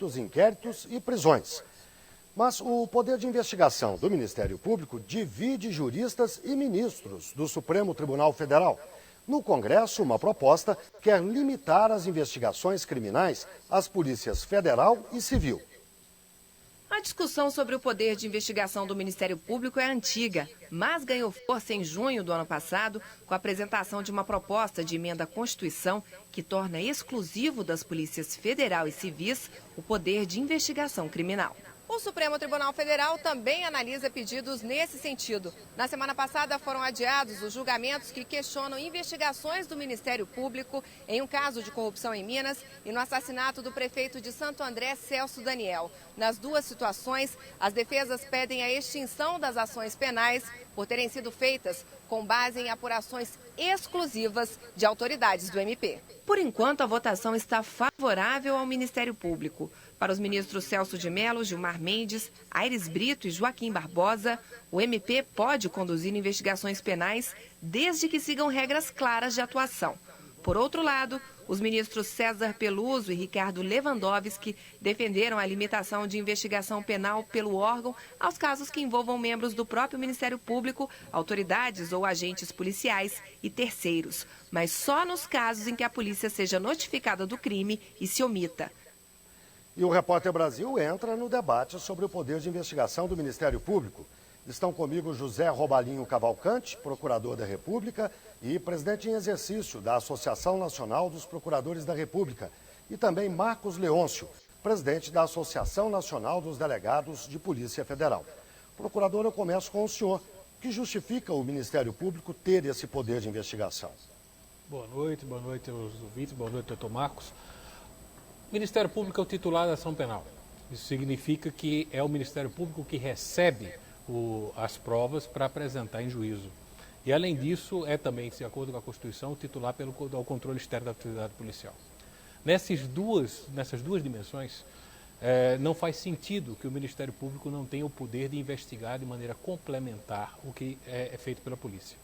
dos inquéritos e prisões. Mas o poder de investigação do Ministério Público divide juristas e ministros do Supremo Tribunal Federal. No Congresso, uma proposta quer limitar as investigações criminais às polícias federal e civil. A discussão sobre o poder de investigação do Ministério Público é antiga, mas ganhou força em junho do ano passado com a apresentação de uma proposta de emenda à Constituição que torna exclusivo das polícias federal e civis o poder de investigação criminal. O Supremo Tribunal Federal também analisa pedidos nesse sentido. Na semana passada foram adiados os julgamentos que questionam investigações do Ministério Público em um caso de corrupção em Minas e no assassinato do prefeito de Santo André, Celso Daniel. Nas duas situações, as defesas pedem a extinção das ações penais por terem sido feitas com base em apurações exclusivas de autoridades do MP. Por enquanto, a votação está favorável ao Ministério Público. Para os ministros Celso de Mello, Gilmar Mendes, Aires Brito e Joaquim Barbosa, o MP pode conduzir investigações penais desde que sigam regras claras de atuação. Por outro lado, os ministros César Peluso e Ricardo Lewandowski defenderam a limitação de investigação penal pelo órgão aos casos que envolvam membros do próprio Ministério Público, autoridades ou agentes policiais e terceiros, mas só nos casos em que a polícia seja notificada do crime e se omita. E o Repórter Brasil entra no debate sobre o poder de investigação do Ministério Público. Estão comigo José Robalinho Cavalcante, procurador da República e presidente em exercício da Associação Nacional dos Procuradores da República, e também Marcos Leôncio, presidente da Associação Nacional dos Delegados de Polícia Federal. Procurador, eu começo com o senhor. O que justifica o Ministério Público ter esse poder de investigação? Boa noite aos ouvintes, boa noite, doutor Marcos. O Ministério Público é o titular da ação penal. Isso significa que é o Ministério Público que recebe as provas para apresentar em juízo. E, além disso, é também, de acordo com a Constituição, o titular ao controle externo da atividade policial. Nessas duas dimensões, não faz sentido que o Ministério Público não tenha o poder de investigar de maneira complementar o que é feito pela polícia.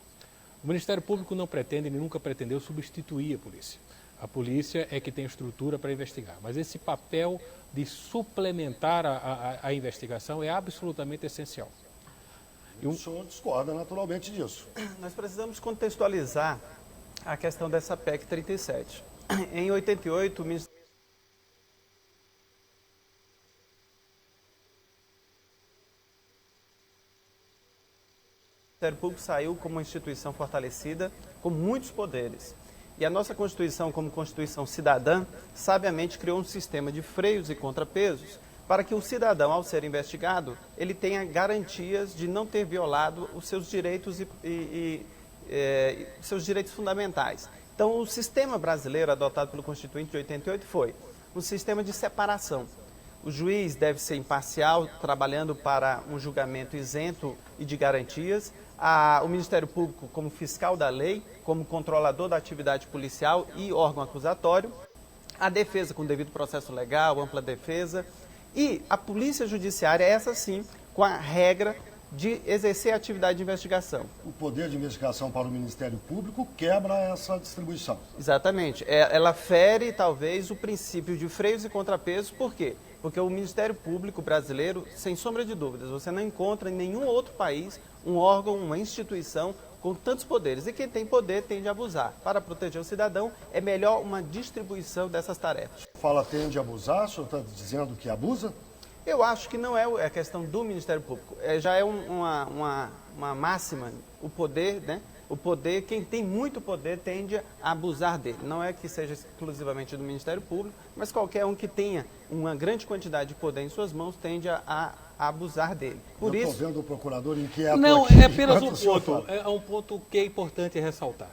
O Ministério Público não pretende, nem nunca pretendeu substituir a polícia. A polícia é que tem estrutura para investigar, mas esse papel de suplementar a investigação é absolutamente essencial. O senhor discorda naturalmente disso. Nós precisamos contextualizar a questão dessa PEC 37. Em 88, o Ministério Público saiu como uma instituição fortalecida, com muitos poderes. E a nossa Constituição, como Constituição cidadã, sabiamente criou um sistema de freios e contrapesos para que o cidadão, ao ser investigado, ele tenha garantias de não ter violado os seus direitos seus direitos fundamentais. Então, o sistema brasileiro adotado pelo Constituinte de 88 foi um sistema de separação. O juiz deve ser imparcial, trabalhando para um julgamento isento e de garantias. O Ministério Público como fiscal da lei, como controlador da atividade policial e órgão acusatório. A defesa com devido processo legal, ampla defesa. E a Polícia Judiciária, essa sim, com a regra de exercer a atividade de investigação. O poder de investigação para o Ministério Público quebra essa distribuição. Exatamente. Ela fere, talvez, o princípio de freios e contrapesos. Por quê? Porque o Ministério Público brasileiro, sem sombra de dúvidas, você não encontra em nenhum outro país um órgão, uma instituição com tantos poderes. E quem tem poder tende a abusar. Para proteger o cidadão, é melhor uma distribuição dessas tarefas. Fala tende a abusar, o senhor está dizendo que abusa? Eu acho que não é a questão do Ministério Público. Já é uma máxima, o poder, né? O poder, quem tem muito poder tende a abusar dele. Não é que seja exclusivamente do Ministério Público, mas qualquer um que tenha uma grande quantidade de poder em suas mãos tende a abusar dele. Por isso, estou vendo o procurador inquieto. Não, aqui, é apenas um ponto. É um ponto que é importante ressaltar.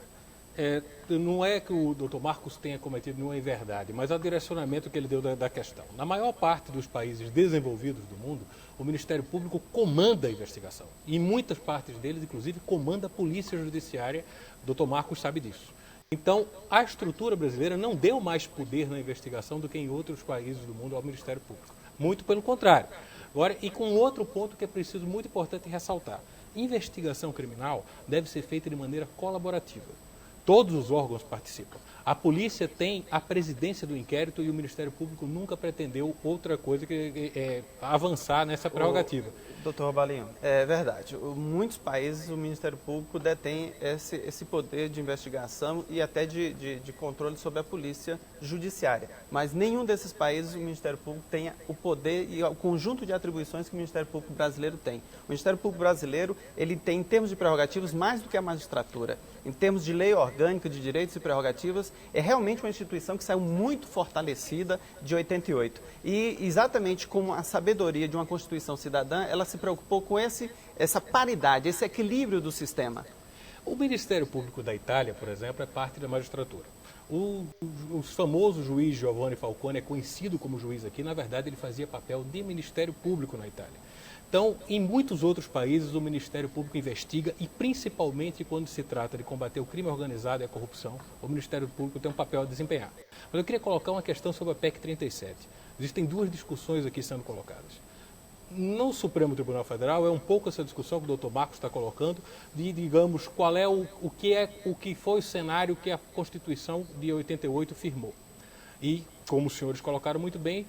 Não é que o doutor Marcos tenha cometido nenhuma inverdade, mas é o direcionamento que ele deu da questão. Na maior parte dos países desenvolvidos do mundo, o Ministério Público comanda a investigação. E em muitas partes deles, inclusive, comanda a Polícia Judiciária. O doutor Marcos sabe disso. Então, a estrutura brasileira não deu mais poder na investigação do que em outros países do mundo ao Ministério Público. Muito pelo contrário. Agora, e com outro ponto que é preciso, muito importante ressaltar. Investigação criminal deve ser feita de maneira colaborativa. Todos os órgãos participam. A polícia tem a presidência do inquérito e o Ministério Público nunca pretendeu outra coisa que avançar nessa prerrogativa. Doutor Robalinho, é verdade. Muitos países o Ministério Público detém esse poder de investigação e até de controle sobre a polícia judiciária. Mas nenhum desses países o Ministério Público tem o poder e o conjunto de atribuições que o Ministério Público brasileiro tem. O Ministério Público brasileiro, ele tem, em termos de prerrogativas, mais do que a magistratura. Em termos de lei orgânica de direitos e prerrogativas, é realmente uma instituição que saiu muito fortalecida de 88. E exatamente como a sabedoria de uma Constituição cidadã, ela se preocupou com essa paridade, esse equilíbrio do sistema. O Ministério Público da Itália, por exemplo, é parte da magistratura. O famoso juiz Giovanni Falcone é conhecido como juiz aqui, na verdade ele fazia papel de Ministério Público na Itália. Então, em muitos outros países, o Ministério Público investiga e, principalmente, quando se trata de combater o crime organizado e a corrupção, o Ministério Público tem um papel a desempenhar. Mas eu queria colocar uma questão sobre a PEC 37. Existem duas discussões aqui sendo colocadas. No Supremo Tribunal Federal, é um pouco essa discussão que o doutor Marcos está colocando, de, digamos, qual é o que foi o cenário que a Constituição de 88 firmou. E, como os senhores colocaram muito bem,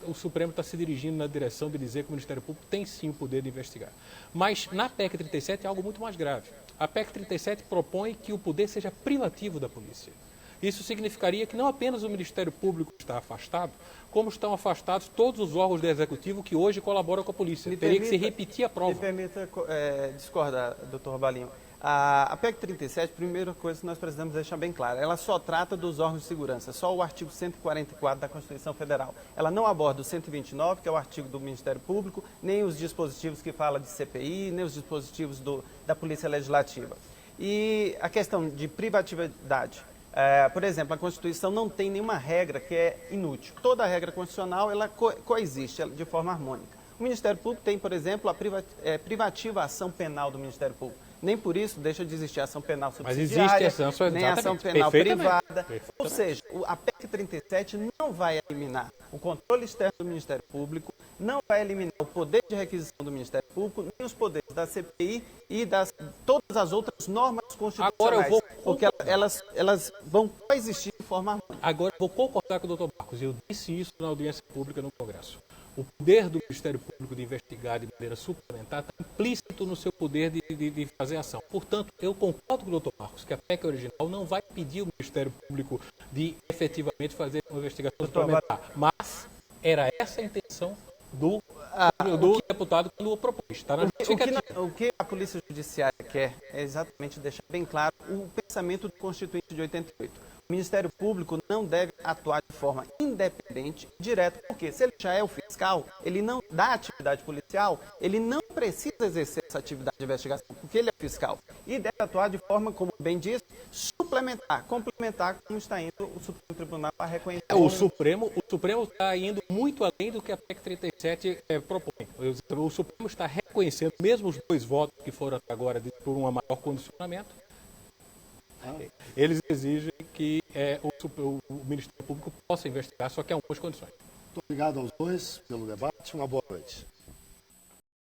o Supremo está se dirigindo na direção de dizer que o Ministério Público tem sim o poder de investigar. Mas na PEC 37 é algo muito mais grave. A PEC 37 propõe que o poder seja privativo da polícia. Isso significaria que não apenas o Ministério Público está afastado, como estão afastados todos os órgãos do Executivo que hoje colaboram com a polícia. Teria que se repetir a prova. Me permita discordar, doutor Robalinho. A PEC 37, primeira coisa que nós precisamos deixar bem clara, ela só trata dos órgãos de segurança, só o artigo 144 da Constituição Federal. Ela não aborda o 129, que é o artigo do Ministério Público, nem os dispositivos que fala de CPI, nem os dispositivos da Polícia Legislativa. E a questão de privatividade. Por exemplo, a Constituição não tem nenhuma regra que é inútil. Toda regra constitucional ela coexiste de forma harmônica. O Ministério Público tem, por exemplo, a privativa ação penal do Ministério Público. Nem por isso deixa de existir ação penal subsidiária, nem ação penal privada. Ou seja, a PEC 37 não vai eliminar o controle externo do Ministério Público, não vai eliminar o poder de requisição do Ministério Público, nem os poderes da CPI e todas as outras normas constitucionais. Porque elas vão coexistir de forma harmônica. Agora, eu vou concordar com o doutor Marcos. Eu disse isso na audiência pública no Congresso. O poder do Ministério Público de investigar de maneira suplementar está implícito no seu poder de fazer ação. Portanto, eu concordo com o doutor Marcos que a PEC original não vai pedir ao Ministério Público de efetivamente fazer uma investigação suplementar. Mas era essa a intenção do deputado quando o propôs. Está na justificativa. O que a Polícia Judiciária quer é exatamente deixar bem claro o pensamento do Constituinte de 88. O Ministério Público não deve atuar de forma independente e direta, porque se ele já é o fiscal, ele não dá atividade policial, ele não precisa exercer essa atividade de investigação, porque ele é fiscal. E deve atuar de forma, como bem disse, suplementar, complementar, como está indo o Supremo Tribunal a reconhecer. O Supremo está indo muito além do que a PEC 37 propõe. O Supremo está reconhecendo, mesmo os dois votos que foram até agora por um maior condicionamento, eles exigem que o Ministério Público possa investigar, só que há algumas condições. Muito obrigado aos dois pelo debate. Uma boa noite.